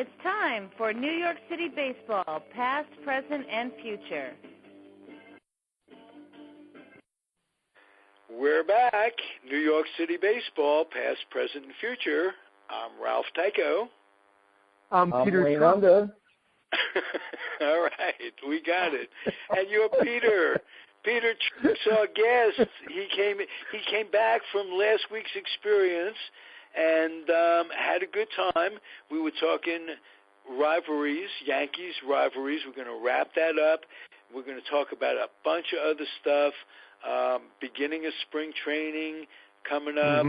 It's time for New York City baseball, past, present, and future. We're back. New York City baseball, past, present, and future. I'm Ralph Tycho. I'm Peter Wayne Trump. All right, we got it. And you're Peter. Peter Trump's our guest. He came back from last week's experience and had a good time. We were talking rivalries, Yankees rivalries. We're going to wrap that up. We're going to talk about a bunch of other stuff. Beginning of spring training coming up.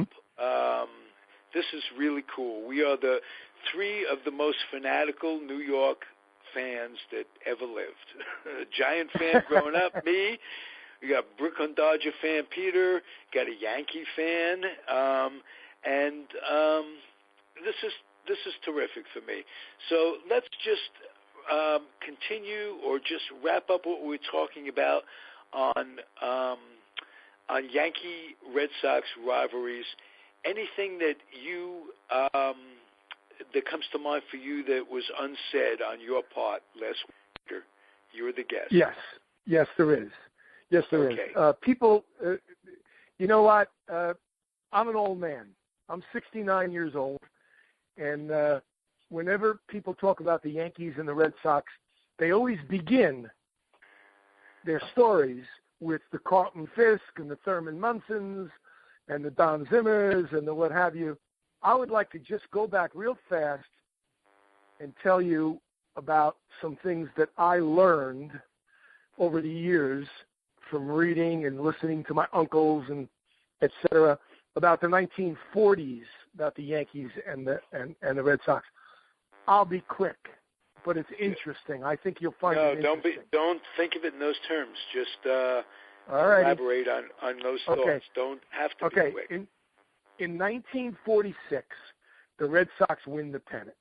This is really cool. We are the three of the most fanatical New York fans that ever lived. A Giant fan growing up, me. We got Brooklyn Dodger fan Peter. Got a Yankee fan, and this is terrific for me. So let's just continue or just wrap up what we were talking about on Yankee Red Sox rivalries. Anything that you that comes to mind for you that was unsaid on your part last week? You were the guest. Yes, there is. Yes, there is. People, you know what? I'm an old man. I'm 69 years old, and whenever people talk about the Yankees and the Red Sox, they always begin their stories with the Carlton Fisk and the Thurman Munsons and the Don Zimmers and the what have you. I would like to just go back real fast and tell you about some things that I learned over the years from reading and listening to my uncles and et cetera about the 1940s, about the Yankees and the Red Sox. I'll be quick, but it's interesting. I think you'll find it interesting. Don't think of it in those terms. Just elaborate on those thoughts. Don't have to be quick. In 1946, the Red Sox win the pennant,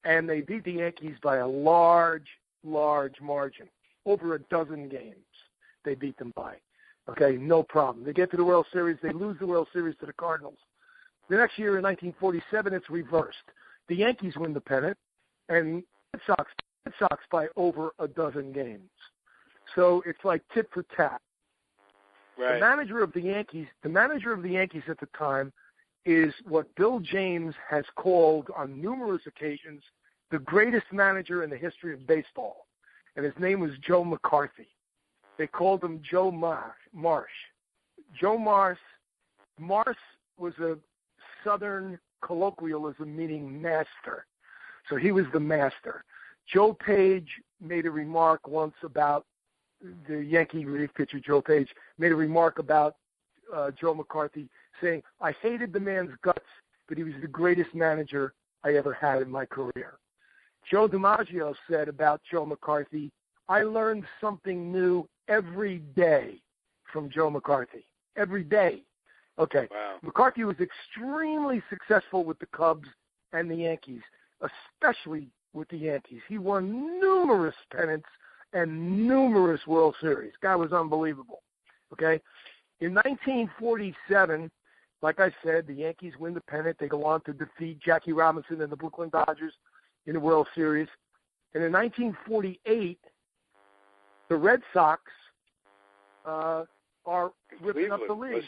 and they beat the Yankees by a large margin, over a dozen games. They beat them by. Okay, no problem. They get to the World Series. They lose the World Series to the Cardinals. The next year, in 1947, it's reversed. The Yankees win the pennant, and the Red Sox by over a dozen games. So it's like tit for tat. Right. The manager of the Yankees at the time is what Bill James has called on numerous occasions the greatest manager in the history of baseball, and his name was Joe McCarthy. They called him Joe Marsh. Joe Marsh was a Southern colloquialism meaning master, so he was the master. Joe Page made a remark once about the Yankee relief pitcher Joe Page made a remark about Joe McCarthy, saying, "I hated the man's guts, but he was the greatest manager I ever had in my career." Joe DiMaggio said about Joe McCarthy, "I learned something new every day from Joe McCarthy. Every day." Okay. Wow. McCarthy was extremely successful with the Cubs and the Yankees, especially with the Yankees. He won numerous pennants and numerous World Series. Guy was unbelievable. Okay? In 1947, like I said, the Yankees win the pennant. They go on to defeat Jackie Robinson and the Brooklyn Dodgers in the World Series. And in 1948, the Red Sox are ripping up the league.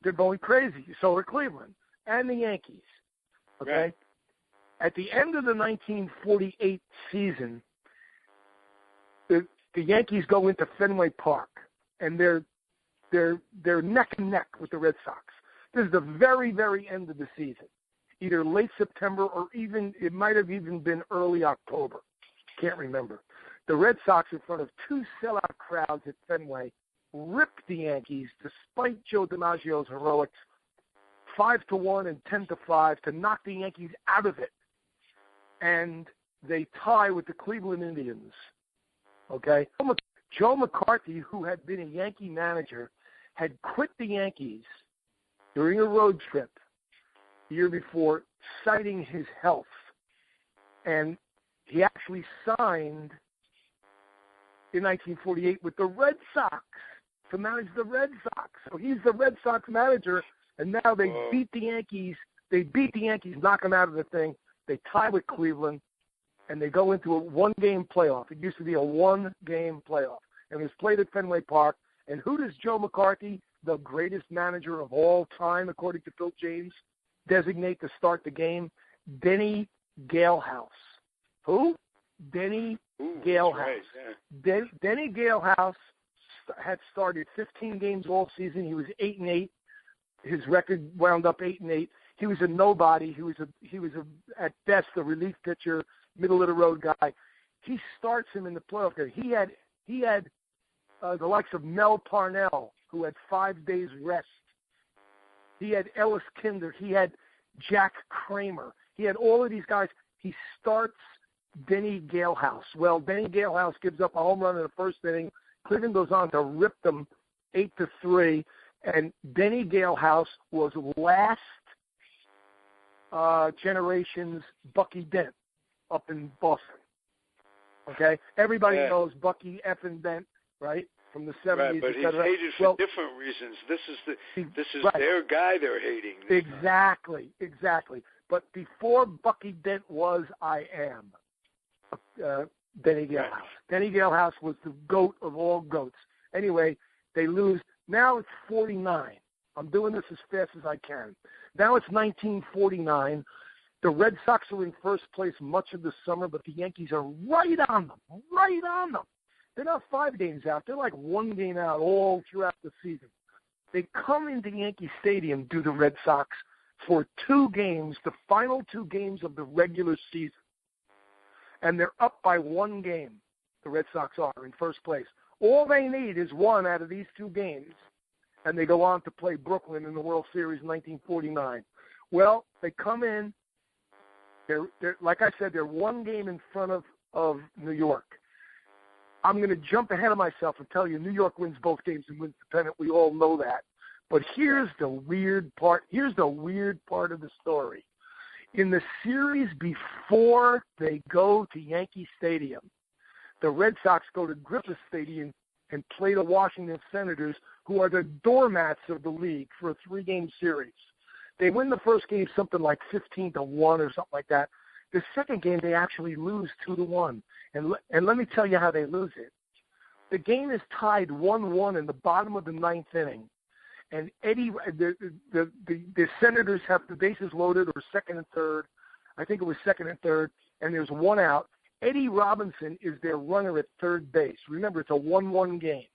They're going crazy. So are Cleveland and the Yankees. Okay? Right. At the end of the 1948 season, the Yankees go into Fenway Park, and they're neck and neck with the Red Sox. This is the very, very end of the season, either late September or it might have even been early October. Can't remember. The Red Sox, in front of two sellout crowds at Fenway, ripped the Yankees, despite Joe DiMaggio's heroics, 5-1 and 10-5 to knock the Yankees out of it. And they tie with the Cleveland Indians. Okay? Joe McCarthy, who had been a Yankee manager, had quit the Yankees during a road trip the year before, citing his health. And he actually signed in 1948 with the Red Sox to manage the Red Sox. So he's the Red Sox manager, and now they beat the Yankees. They beat the Yankees, knock them out of the thing. They tie with Cleveland, and they go into a one-game playoff. It used to be a one-game playoff, and it was played at Fenway Park. And who does Joe McCarthy, the greatest manager of all time, according to Phil James, designate to start the game? Denny Galehouse. Who? Denny Galehouse. Right, yeah. Denny Galehouse had started 15 games all season. He was 8-8. His record wound up 8-8. He was a nobody. He was at best a relief pitcher, middle of the road guy. He starts him in the playoff game. He had the likes of Mel Parnell, who had 5 days rest. He had Ellis Kinder. He had Jack Kramer. He had all of these guys. He starts Denny Galehouse. Well, Denny Galehouse gives up a home run in the first inning. Cleveland goes on to rip them 8-3, and Denny Galehouse was last generation's Bucky Dent up in Boston. Okay? Everybody knows Bucky effing Dent, right? From the 70s. Right, but he's hated for different reasons. This is right. Their guy they're hating. Exactly. But before Bucky Dent was, I am Denny Galehouse. Right. Denny Galehouse was the GOAT of all GOATs. Anyway, they lose. Now it's 49. I'm doing this as fast as I can. Now it's 1949. The Red Sox are in first place much of the summer, but the Yankees are right on them. They're not 5 games out. They're like 1 game out all throughout the season. They come into Yankee Stadium, do the Red Sox, for 2 games, the final 2 games of the regular season. And they're up by 1 game, the Red Sox are in first place. All they need is 1 out of these 2 games, and they go on to play Brooklyn in the World Series in 1949. Well, they come in. They're like I said, they're 1 game in front of New York. I'm going to jump ahead of myself and tell you New York wins both games and wins the pennant. We all know that. But here's the weird part. Here's the weird part of the story. In the series before they go to Yankee Stadium, the Red Sox go to Griffith Stadium and play the Washington Senators, who are the doormats of the league, for a 3-game series. They win the first game something like 15-1 or something like that. The second game, they actually lose 2-1. And let me tell you how they lose it. The game is tied 1-1 in the bottom of the 9th inning. And the Senators have the bases loaded, or second and third. I think it was second and third, and there's 1 out. Eddie Robinson is their runner at third base. Remember, it's a 1-1 game,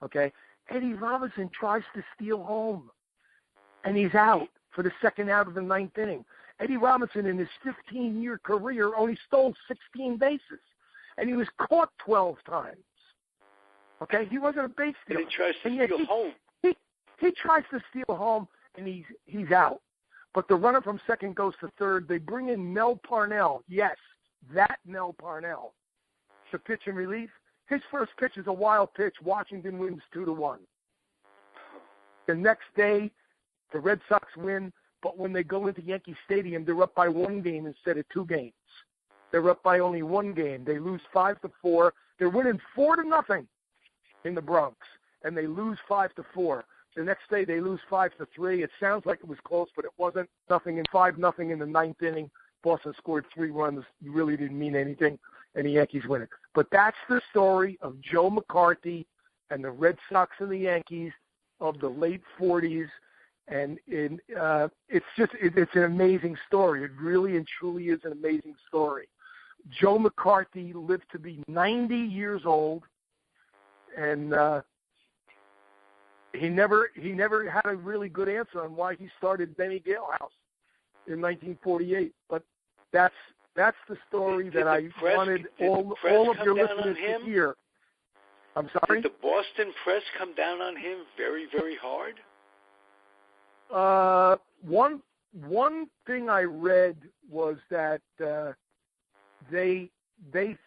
okay? Eddie Robinson tries to steal home, and he's out for the second out of the 9th inning. Eddie Robinson, in his 15-year career, only stole 16 bases, and he was caught 12 times, okay? He wasn't a base stealer. And he tries to steal home. He tries to steal home, and he's out. But the runner from second goes to third. They bring in Mel Parnell. Yes, that Mel Parnell to pitch in relief. His first pitch is a wild pitch. Washington wins 2-1. The next day, the Red Sox win, but when they go into Yankee Stadium, they're up by 1 game instead of 2 games. They're up by only 1 game. They lose 5-4. They're winning 4-0 in the Bronx, and they lose 5-4. The next day, they lose 5-3. It sounds like it was close, but it wasn't. 5-0 in the 9th inning. Boston scored 3 runs. It really didn't mean anything, and the Yankees win it. But that's the story of Joe McCarthy and the Red Sox and the Yankees of the late 40s. And it's an amazing story. It really and truly is an amazing story. Joe McCarthy lived to be 90 years old, and he never had a really good answer on why he started Denny Galehouse in 1948. But that's the story that I wanted all of your listeners to hear. I'm sorry? Did the Boston press come down on him very, very hard? One thing I read was that they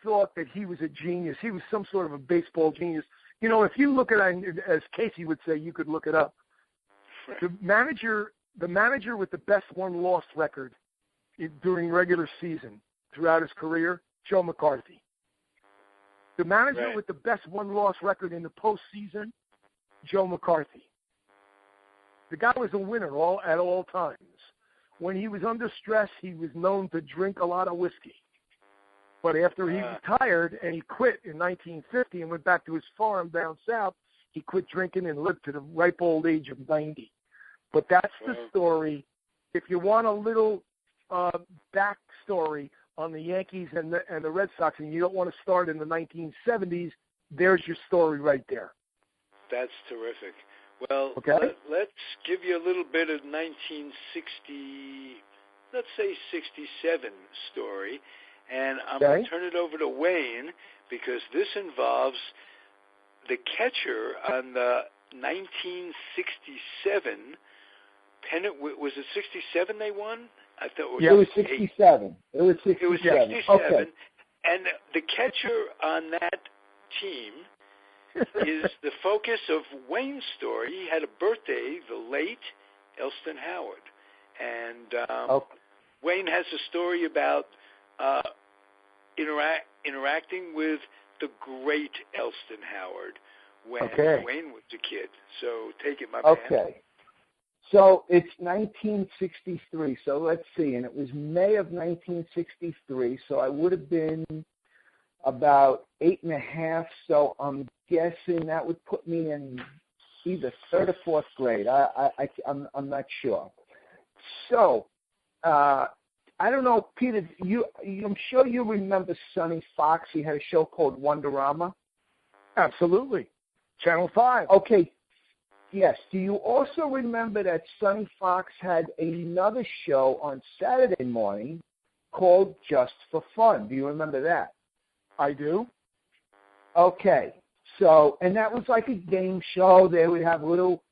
thought that he was a genius. He was some sort of a baseball genius. You know, if you look at it, as Casey would say, you could look it up. Right. The manager with the best won-loss record during regular season throughout his career, Joe McCarthy. The manager with the best won-loss record in the postseason, Joe McCarthy. The guy was a winner at all times. When he was under stress, he was known to drink a lot of whiskey. But after he retired and he quit in 1950 and went back to his farm down south, he quit drinking and lived to the ripe old age of 90. But that's the story. If you want a little backstory on the Yankees and the Red Sox, and you don't want to start in the 1970s, there's your story right there. That's terrific. Well, let's give you a little bit of 1960, let's say 67 story, and I'm going to turn it over to Wayne because this involves the catcher on the 1967 pennant. Was it 67 they won? I thought it was 67. It was 67. It was 67. Okay. And the catcher on that team is the focus of Wayne's story. He had a birthday, the late Elston Howard. And Wayne has a story about interacting with the great Elston Howard when Wayne was a kid. So take it, my man. Okay. So it's 1963. So let's see. And it was May of 1963. So I would have been about 8.5. So I'm guessing that would put me in either 3rd or 4th grade. I'm not sure. So I don't know, Peter. I'm sure you remember Sonny Fox. He had a show called Wonderama. Absolutely. Channel 5. Okay. Yes. Do you also remember that Sonny Fox had another show on Saturday morning called Just for Fun? Do you remember that? I do. Okay. So, and that was like a game show. They would have little,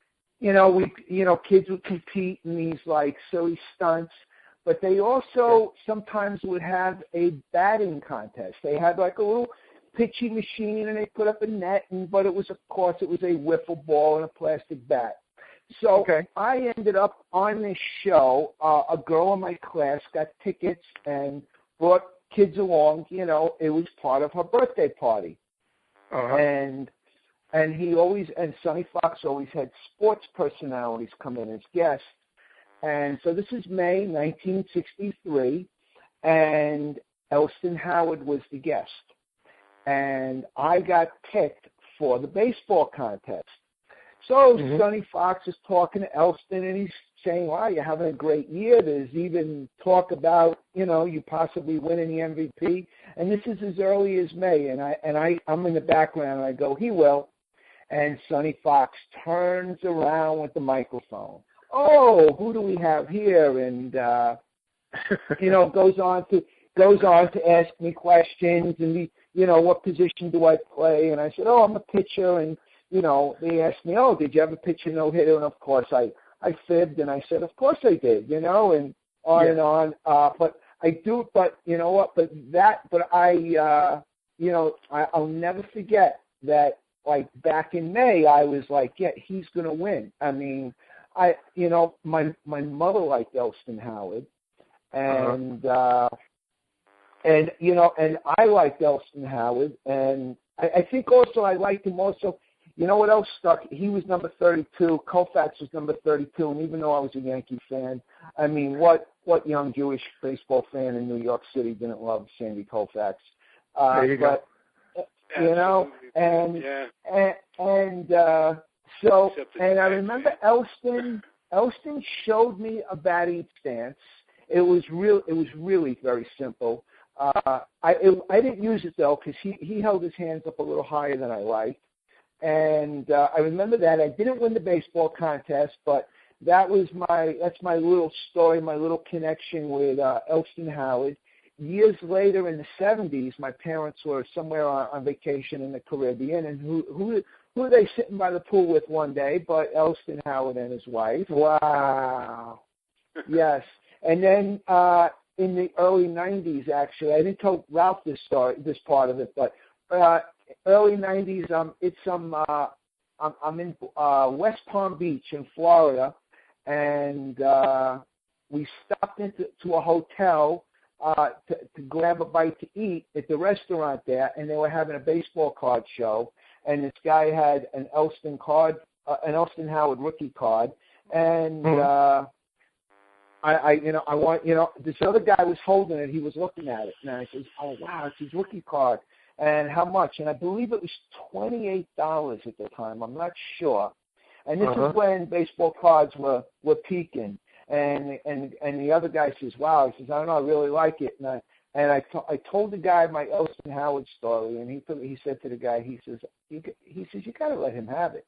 kids would compete in these like silly stunts. But they also sometimes would have a batting contest. They had like a little pitching machine, and they put up a net, but it was a wiffle ball and a plastic bat. So I ended up on this show. A girl in my class got tickets and brought kids along. It was part of her birthday party. And Sonny Fox always had sports personalities come in as guests. And so this is May 1963, and Elston Howard was the guest. And I got picked for the baseball contest. So Sonny Fox is talking to Elston, and he's saying, wow, you're having a great year. There's even talk about, you possibly winning the MVP. And this is as early as May. And I'm in the background, and I go, he will. And Sonny Fox turns around with the microphone. Oh, who do we have here? And, goes on to ask me questions and, what position do I play? And I said, I'm a pitcher. And, they asked me, did you ever pitch a no-hitter? And, of course, I fibbed, and I said, of course I did, and on and on. But I do, but you know what? I'll never forget that, like, back in May, I was like, he's going to win. I mean, my mother liked Elston Howard, and and I liked Elston Howard, and I think also I liked him also. You know what else stuck? He was number 32. Koufax was number 32, and even though I was a Yankee fan, I mean, what young Jewish baseball fan in New York City didn't love Sandy Koufax? There you go. I remember Elston showed me a batting stance. It was really very simple. I didn't use it though because he held his hands up a little higher than I liked, and I remember that I didn't win the baseball contest, but that's my little story, my little connection with Elston Howard. Years later, in the 70s, my parents were somewhere on vacation in the Caribbean, and who were they sitting by the pool with one day but Elston Howard and his wife? Wow. Yes. And then in the early 90s, actually, I didn't tell Ralph this part of it, but early 90s, I'm in West Palm Beach in Florida, and we stopped into a hotel to grab a bite to eat at the restaurant there, and they were having a baseball card show, and this guy had an Elston Howard rookie card, and I want, this other guy was holding it. He was looking at it, and I says, oh wow, it's his rookie card. And how much? And I believe it was $28 at the time. I'm not sure. And this is when baseball cards were peaking. And the other guy says, wow. He says, I don't know, I really like it. And I told the guy my Elston Howard story, and he said to the guy, he says, you got to let him have it.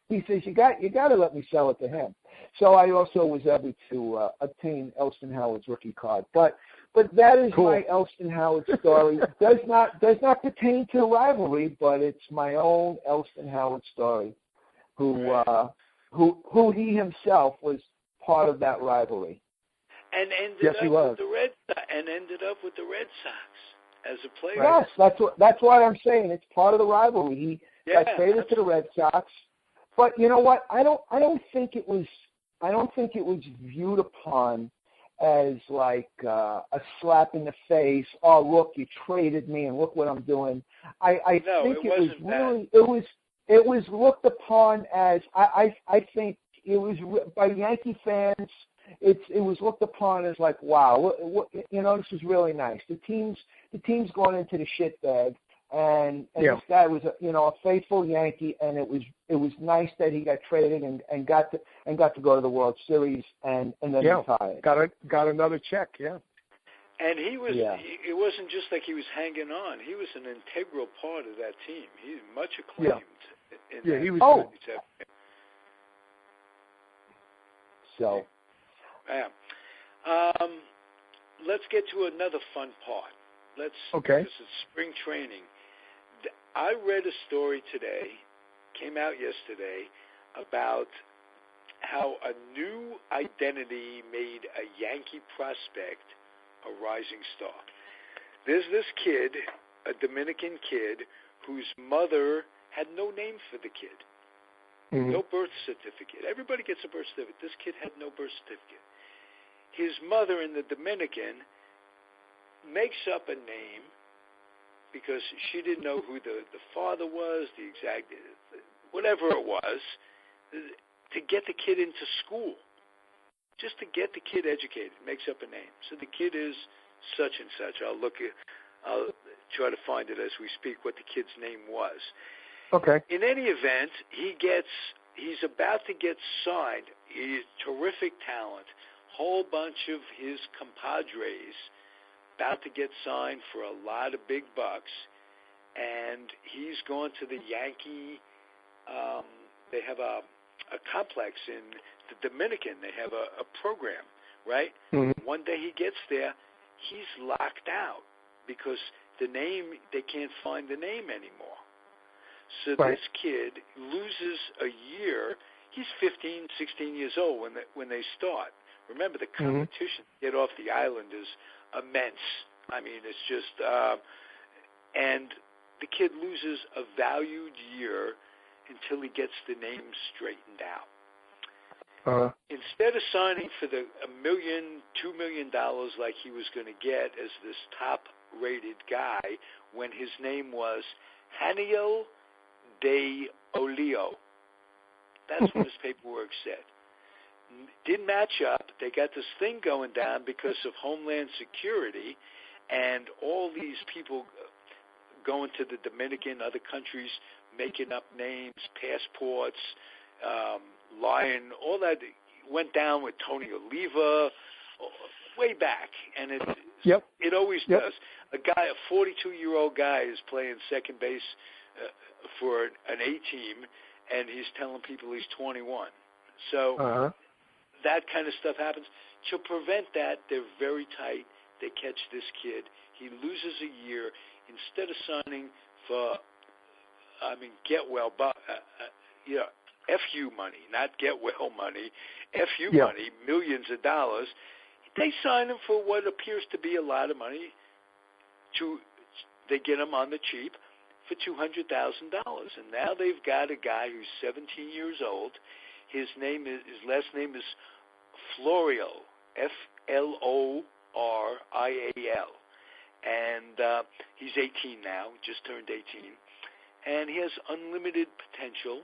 He says, you got to let me sell it to him. So I also was able to obtain Elston Howard's rookie card. But that is my Elston Howard story. does not pertain to rivalry, but it's my own Elston Howard story. Who he himself was part of that rivalry. And ended up with the Red Sox as a player. Yes, that's what I'm saying. It's part of the rivalry. He got traded to the Red Sox. But you know what? I don't think it was viewed upon as like a slap in the face. Oh, look, you traded me, and look what I'm doing. I think it was looked upon as I think it was by Yankee fans. It was looked upon as like, wow, this is really nice. The team's going into the shit bag, and this guy was a faithful Yankee, and it was nice that he got traded and got to go to the World Series and then retired. Got another check, yeah. And he was. It wasn't just like he was hanging on. He was an integral part of that team. He's much acclaimed. He was. So. Yeah. Let's get to another fun part. This is spring training. I read a story today, came out yesterday, about how a new identity made a Yankee prospect a rising star. There's this kid, a Dominican kid, whose mother had no name for the kid. No birth certificate. Everybody gets a birth certificate. This kid had no birth certificate. His mother in the Dominican makes up a name because she didn't know who the father was, the exact, whatever it was, to get the kid into school, just to get the kid educated, makes up a name. So the kid is such and such. I'll try to find it as we speak what the kid's name was. Okay. In any event, he's about to get signed. He's terrific talent. Whole bunch of his compadres about to get signed for a lot of big bucks, and he's gone to the Yankee. They have a complex in the Dominican. They have a program, right? One day he gets there, he's locked out because they can't find the name anymore. So this kid loses a year. He's 15, 16 years old when they start. Remember, the competition to get off the island is immense. I mean, it's just and the kid loses a valued year until he gets the name straightened out. Instead of signing for the $1 million, $2 million like he was going to get as this top-rated guy, when his name was Haniel de Olio. That's what his paperwork said. Didn't match up. They got this thing going down because of Homeland Security and all these people going to the Dominican, other countries, making up names, passports, lying. All that went down with Tony Oliva way back, and it always does. A 42-year-old guy is playing second base for an A team, and he's telling people he's 21. So that kind of stuff happens. To prevent that, they're very tight. They catch this kid. He loses a year. Instead of signing for, get well, FU money, not get well money, FU money, millions of dollars, they sign him for what appears to be a lot of money. They get him on the cheap for $200,000. And now they've got a guy who's 17 years old. His last name is Florial, Florial, and he's 18 now, just turned 18, and he has unlimited potential.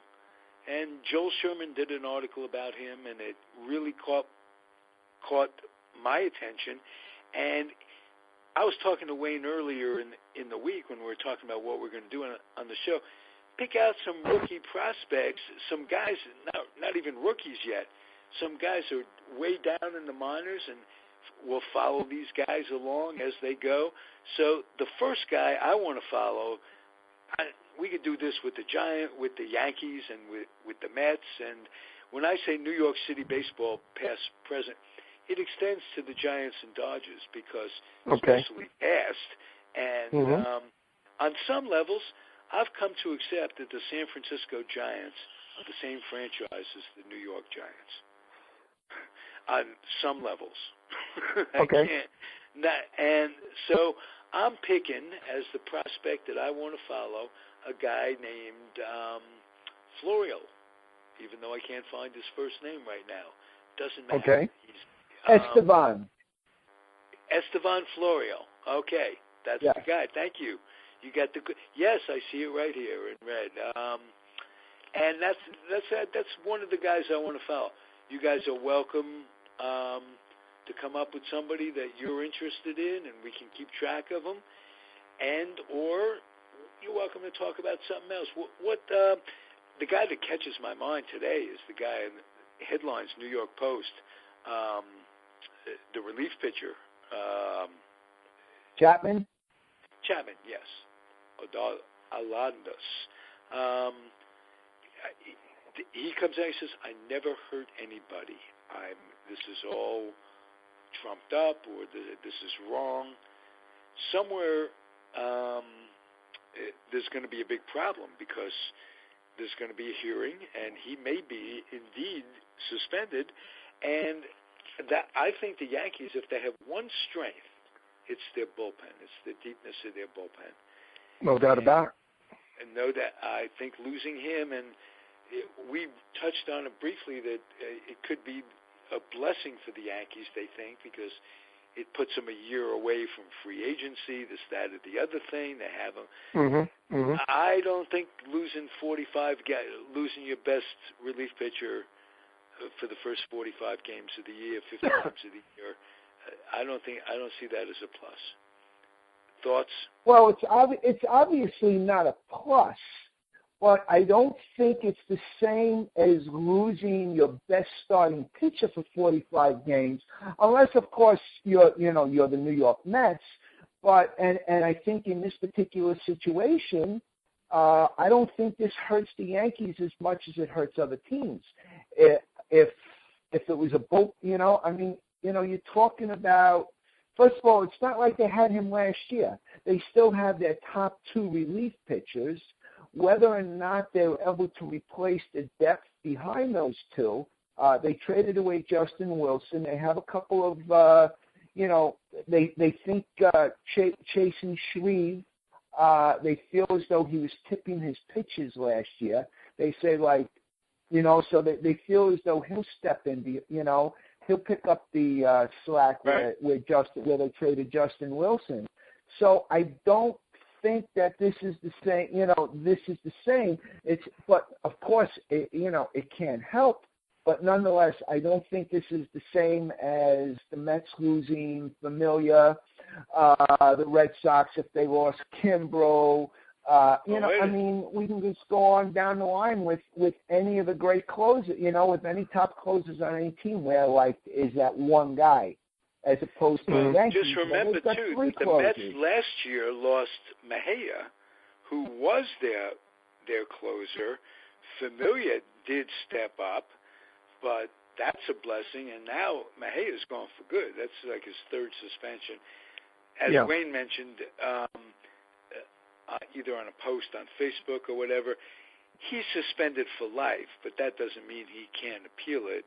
And Joel Sherman did an article about him, and it really caught my attention. And I was talking to Wayne earlier in the week when we were talking about what we're going to do on the show. Pick out some rookie prospects, some guys, not even rookies yet. Some guys are way down in the minors, and we'll follow these guys along as they go. So the first guy I want to follow, we could do this with the Yankees, and with the Mets. And when I say New York City baseball, past, present, it extends to the Giants and Dodgers because especially past. And on some levels, I've come to accept that the San Francisco Giants are the same franchise as the New York Giants on some levels. Okay. And so I'm picking as the prospect that I want to follow a guy named Florial, even though I can't find his first name right now. Doesn't matter. Okay. He's, Esteban Florial. Okay, that's the guy. Thank you. You got the good. Yes, I see it right here in red. And that's one of the guys I want to follow. You guys are welcome to come up with somebody that you're interested in, and we can keep track of them. And or you're welcome to talk about something else. What the guy that catches my mind today is the guy in the headlines, New York Post, the relief pitcher. Chapman, yes. Alondos. He comes out and he says, I never hurt anybody. This is all trumped up, or this is wrong. Somewhere there's going to be a big problem because there's going to be a hearing, and he may be indeed suspended. And that I think the Yankees, if they have one strength, it's their bullpen. It's the deepness of their bullpen. No doubt about it. And know that I think losing him, and we touched on it briefly, that it could be a blessing for the Yankees, they think, because it puts them a year away from free agency, this, that, or the other thing. They have them. I don't think losing your best relief pitcher for the first 45 games of the year, 50 games of the year, I don't see that as a plus. Thoughts? Well, it's obviously not a plus, but I don't think it's the same as losing your best starting pitcher for 45 games, unless, of course, you're the New York Mets. But and I think in this particular situation, I don't think this hurts the Yankees as much as it hurts other teams. If it was a boat, you're talking about. First of all, it's not like they had him last year. They still have their top two relief pitchers. Whether or not they were able to replace the depth behind those two, they traded away Justin Wilson. They have a couple of, they think Chasen Shreve, they feel as though he was tipping his pitches last year. They say, so they feel as though he'll step in, he'll pick up the slack where they traded Justin Wilson. So I don't think that this is the same. This is the same. But of course, it can't help. But nonetheless, I don't think this is the same as the Mets losing Familia, the Red Sox if they lost Kimbrough. We can just go on down the line with any of the great closers, with any top closers on any team where, is that one guy as opposed to the Yankees. Just remember, too, that the Mets last year lost Mejia, who was their closer. Familia did step up, but that's a blessing, and now Mejia's gone for good. That's like his third suspension. As Wayne mentioned, either on a post on Facebook or whatever, he's suspended for life, but that doesn't mean he can't appeal it.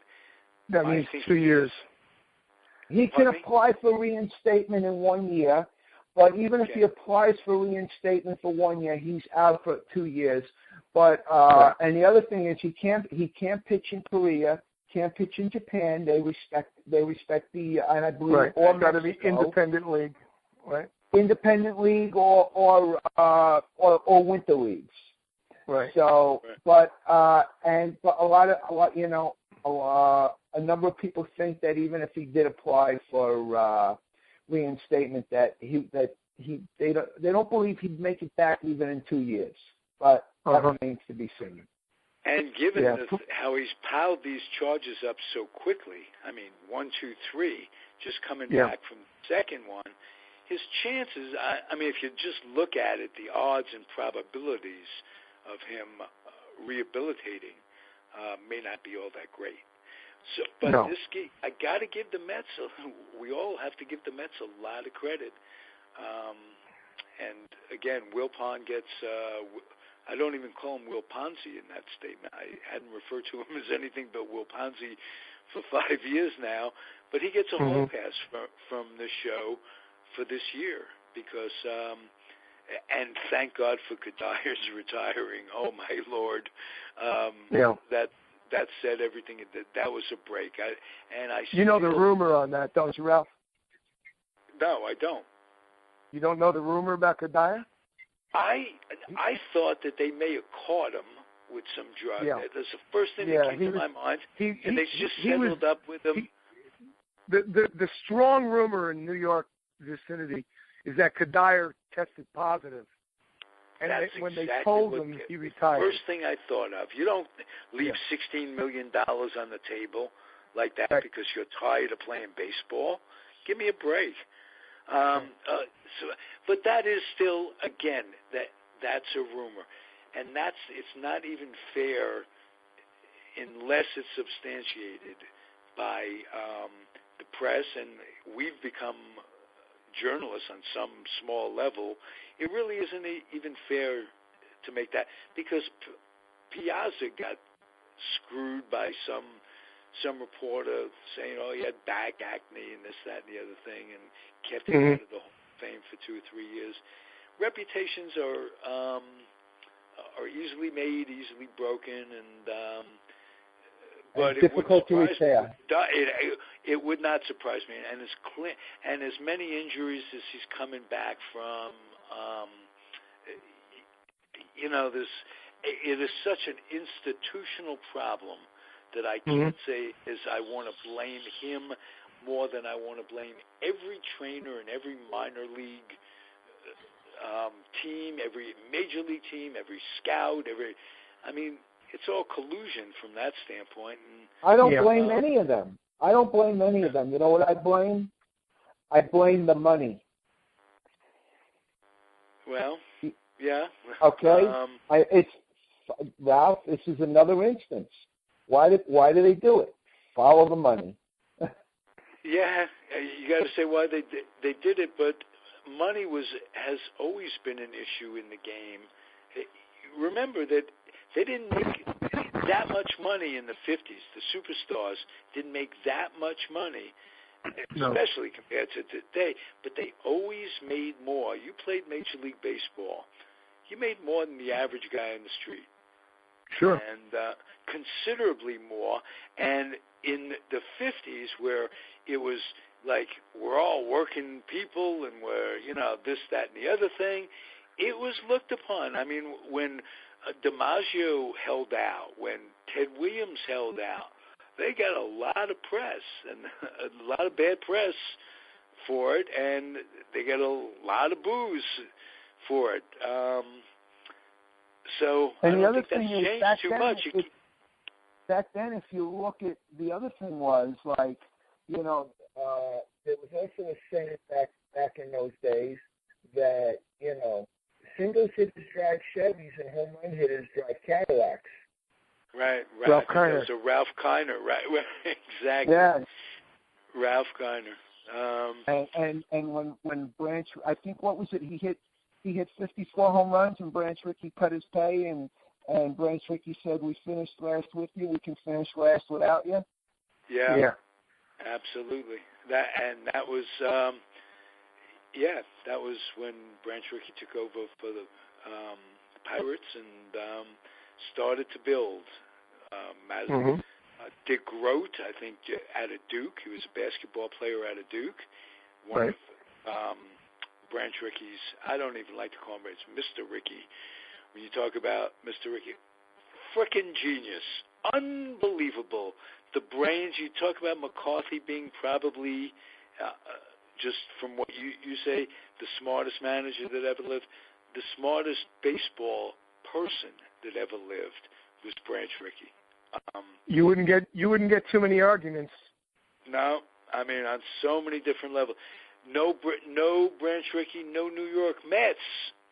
That means 2 years. He can apply for reinstatement in 1 year, but even if he applies for reinstatement for 1 year, he's out for 2 years. But and the other thing is he can't pitch in Korea, can't pitch in Japan. They respect the, and I believe all got to be independent league, right? Independent league or winter leagues. Right. So, but a number of people think that even if he did apply for reinstatement, they don't believe he'd make it back even in 2 years. But that remains to be seen. And given how he's piled these charges up so quickly, I mean, 1, 2, 3, just coming back from the second one, his chances, I mean, if you just look at it, the odds and probabilities of him rehabilitating may not be all that great. So, but this game, I got to give the Mets, we all have to give the Mets a lot of credit. And again, Wilpon gets, I don't even call him Will Ponzi in that statement. I hadn't referred to him as anything but Will Ponzi for 5 years now. But he gets a hall pass from the show for this year because, and thank God for Kadyr's retiring. Oh, my Lord. That said everything. That was a break. You know the rumor on that, don't you, Ralph? No, I don't. You don't know the rumor about Kadyr? I thought that they may have caught him with some drug. Yeah. That's the first thing that came to my mind. And they just settled up with him. The strong rumor in New York vicinity is that Kadyr tested positive. And when they told him, he retired. First thing I thought of. You don't leave $16 million on the table like that because you're tired of playing baseball. Give me a break. But that is still, again, that's a rumor. And it's not even fair unless it's substantiated by the press, and we've become journalists on some small level. It really isn't even fair to make that, because Piazza got screwed by some reporter saying, he had back acne and this, that, and the other thing, and kept him out of the Hall of Fame for 2 or 3 years. Reputations are easily made, easily broken, and but it's difficult to repair. It would not surprise me, and as many injuries as he's coming back from, it is such an institutional problem that I can't say is I want to blame him more than I want to blame every trainer and every minor league team, every major league team, every scout, it's all collusion from that standpoint. And I don't blame any of them. I don't blame any of them. You know what I blame? I blame the money. Well, yeah. Okay. Ralph, this is another instance. Why do they do it? Follow the money. Yeah, you got to say why they did it, but money has always been an issue in the game. Remember that they didn't make that much money in the 50s. The superstars didn't make that much money, especially compared to today, but they always made more. You played Major League Baseball. You made more than the average guy in the street. Sure. And considerably more. And in the 50s, where it was like we're all working people and we're, this, that, and the other thing, it was looked upon. I mean, when DiMaggio held out, when Ted Williams held out, they got a lot of press and a lot of bad press for it, and they got a lot of boos for it. So and I the don't other think thing that's is, changed too much. Back then, if you look at the other thing was like, there was also a saying back in those days that singles hitters drive Chevys and home run hitters drive Cadillacs. Right. Ralph Kiner. So Ralph Kiner, right? Exactly. Yeah. Ralph Kiner. And when Branch, I think what was it? He hit 54 home runs, and Branch Rickey cut his pay, and Branch Rickey said, "We finished last with you. We can finish last without you." Yeah. Absolutely. That was that was when Branch Rickey took over for the Pirates and started to build. Dick Grote, I think, out of Duke. He was a basketball player out of Duke. One of Branch Rickey's, I don't even like to call him, it's Mr. Rickey, when you talk about Mr. Ricky. Frickin' genius. Unbelievable. The brains, you talk about McCarthy being probably, just from what you say, the smartest manager that ever lived. The smartest baseball person that ever lived was Branch Rickey. You wouldn't get too many arguments. No, I mean on so many different levels. No Branch Rickey, no New York Mets.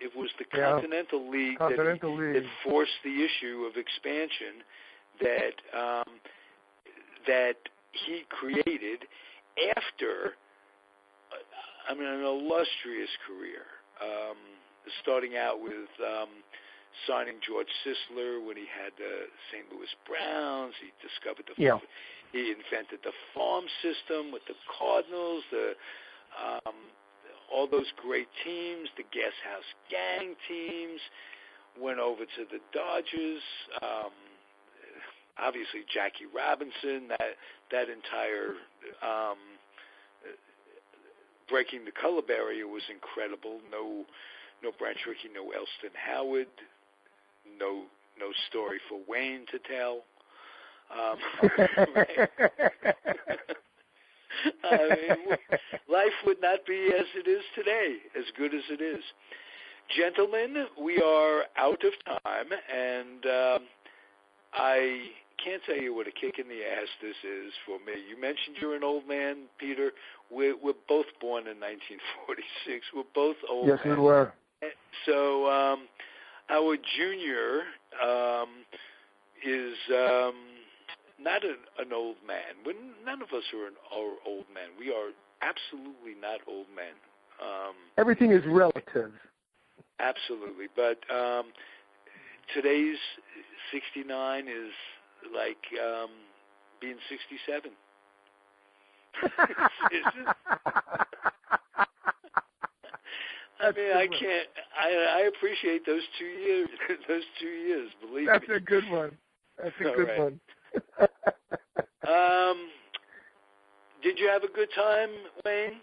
It was the Continental League that forced the issue of expansion that he created after, an illustrious career. Starting out with signing George Sisler when he had the St. Louis Browns. He discovered he invented the farm system with the Cardinals, all those great teams, the Guest House Gang teams, went over to the Dodgers. Obviously, Jackie Robinson, that entire breaking the color barrier was incredible. No Branch Rickey, no Elston Howard, no story for Wayne to tell. Life would not be as it is today, as good as it is. Gentlemen, we are out of time, and I can't tell you what a kick in the ass this is for me. You mentioned you're an old man, Peter. We're both born in 1946. We're both old men. Yes, we were. So our junior is not an old man. None of us are old men. We are absolutely not old men. Everything is relative. Absolutely. But today's 69 is like being 67. I can't. I appreciate those 2 years. Those 2 years, believe me. That's a good one. That's a good one. Did you have a good time, Wayne?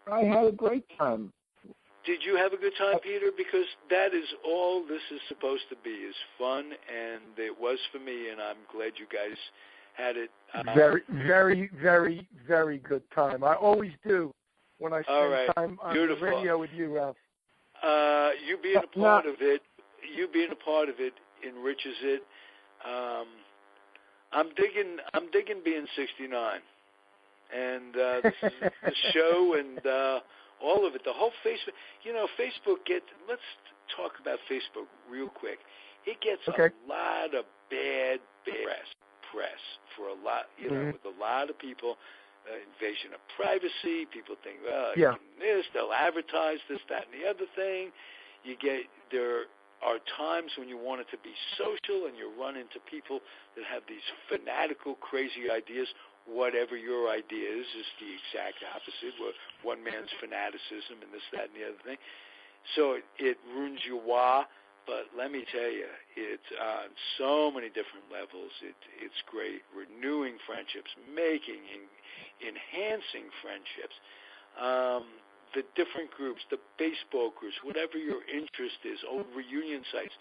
I had a great time. Did you have a good time, Peter? Because that is all this is supposed to be, is fun, and it was for me, and I'm glad you guys had it. Very, very, very, very good time. I always do when I spend time on the radio with you, Ralph. You being a part of it enriches it. I'm digging being 69, and this is the show and all of it. The whole Facebook, Facebook let's talk about Facebook real quick. It gets a lot of bad press for a lot, with a lot of people. Invasion of privacy. People think, they'll advertise this, that, and the other thing. There are times when you want it to be social, and you run into people that have these fanatical, crazy ideas. Whatever your idea is the exact opposite. One man's fanaticism and this, that, and the other thing. So it ruins your wah. But let me tell you, it's on so many different levels. It's great. Renewing friendships, enhancing friendships. The different groups, the baseball groups, whatever your interest is, old reunion sites.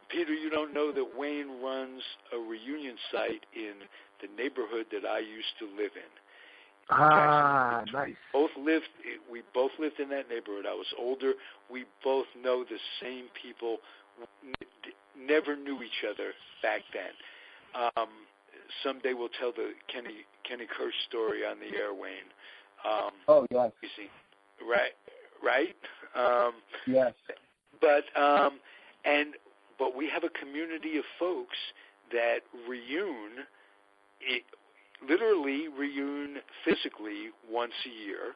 Peter, you don't know that Wayne runs a reunion site in the neighborhood that I used to live in. Nice. We both lived in that neighborhood. I was older. We both know the same people. Never knew each other back then. Someday we'll tell the Kenny Kirsch story on the air, Wayne. Yes. Right. Yes. But we have a community of folks that literally reune physically once a year.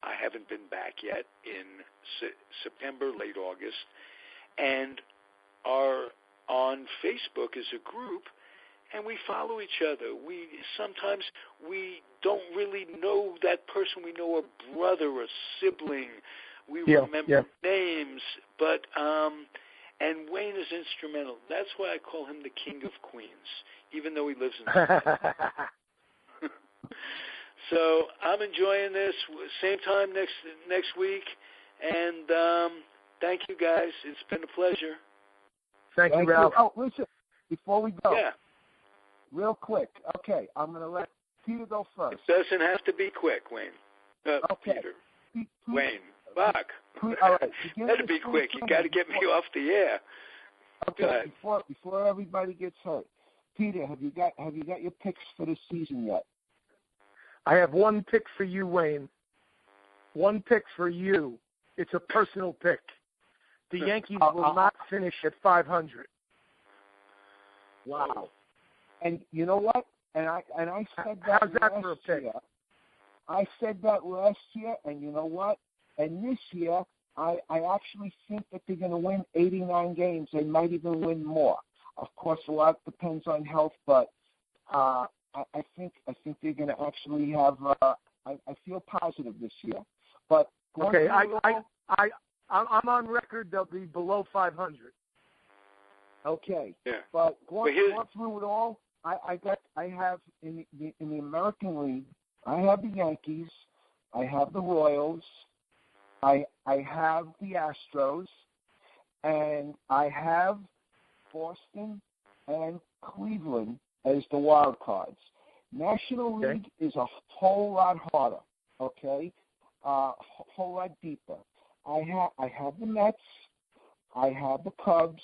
I haven't been back yet in September, late August, and are on Facebook as a group, and we follow each other. Sometimes we don't really know that person. We know a brother, a sibling. We remember names, but and Wayne is instrumental. That's why I call him the King of Queens, even though he lives in So I'm enjoying this. Same time next week, and Thank you, guys. It's been a pleasure. Thank you, Ralph. Oh, listen, before we go, Yeah. real quick. Okay, I'm going to let Peter go first. It doesn't have to be quick, Wayne. Okay. Peter. Wayne. Bach. All right. That'd be quick. You got to get me off the air. Okay. Before everybody gets hurt, Peter, have you got your picks for the season yet? I have one pick for you, Wayne. One pick for you. It's a personal pick. The Yankees will not finish at 500. Wow. And you know what? And I said that How's that for a pick? year. I said that last year, and you know what? And this year, I actually think that they're going to win 89 games. They might even win more. Of course, a lot depends on health, but I think they're going to actually have. I feel positive this year. But okay, I'm on record. They'll be below 500. Okay. Yeah. But going through it all, I have in the American League, I have the Yankees, I have the Royals, I have the Astros, and I have Boston and Cleveland as the wild cards. National League is a whole lot harder, okay? Whole lot deeper. I have the Mets, I have the Cubs,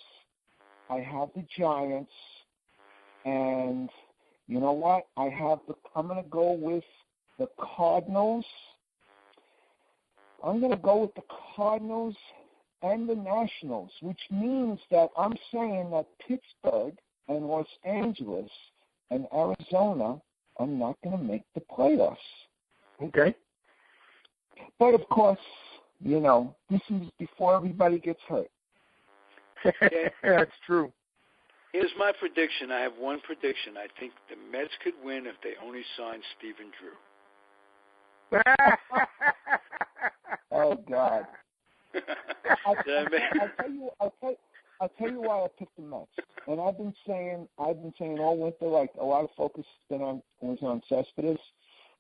I have the Giants, and you know what? I'm going to go with the Cardinals. I'm going to go with the Cardinals and the Nationals, which means that I'm saying that Pittsburgh and Los Angeles and Arizona are not going to make the playoffs. Okay. But, of course, this is before everybody gets hurt. That's true. Here's my prediction. I have one prediction. I think the Mets could win if they only signed Stephen Drew. Oh God! I'll tell you why I picked the Mets. And I've been saying all winter, like a lot of focus was on Cespedes,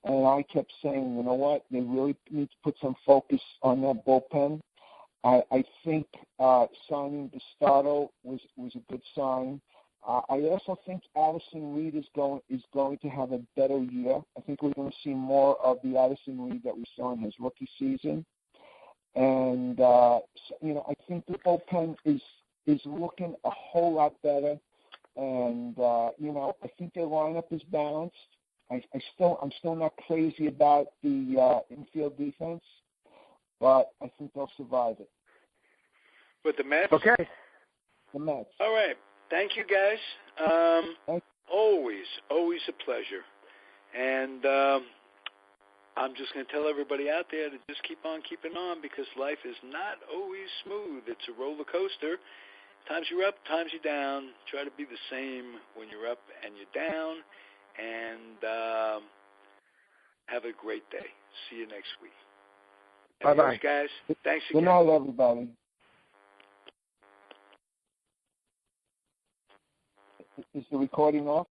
and I kept saying, you know what, they really need to put some focus on their bullpen. I think signing Bistado was a good sign. I also think Addison Reed is going to have a better year. I think we're going to see more of the Addison Reed that we saw in his rookie season. And I think the bullpen is looking a whole lot better. And I think their lineup is balanced. I'm still not crazy about the infield defense, but I think they'll survive it. With the Mets? Okay. The Mets. All right. Thank you, guys. Always a pleasure. And I'm just going to tell everybody out there to just keep on keeping on, because life is not always smooth. It's a roller coaster. Times you're up, times you're down. Try to be the same when you're up and you're down. And have a great day. See you next week. Bye-bye. Guys. Thanks again. Good night, everybody. Is the recording off?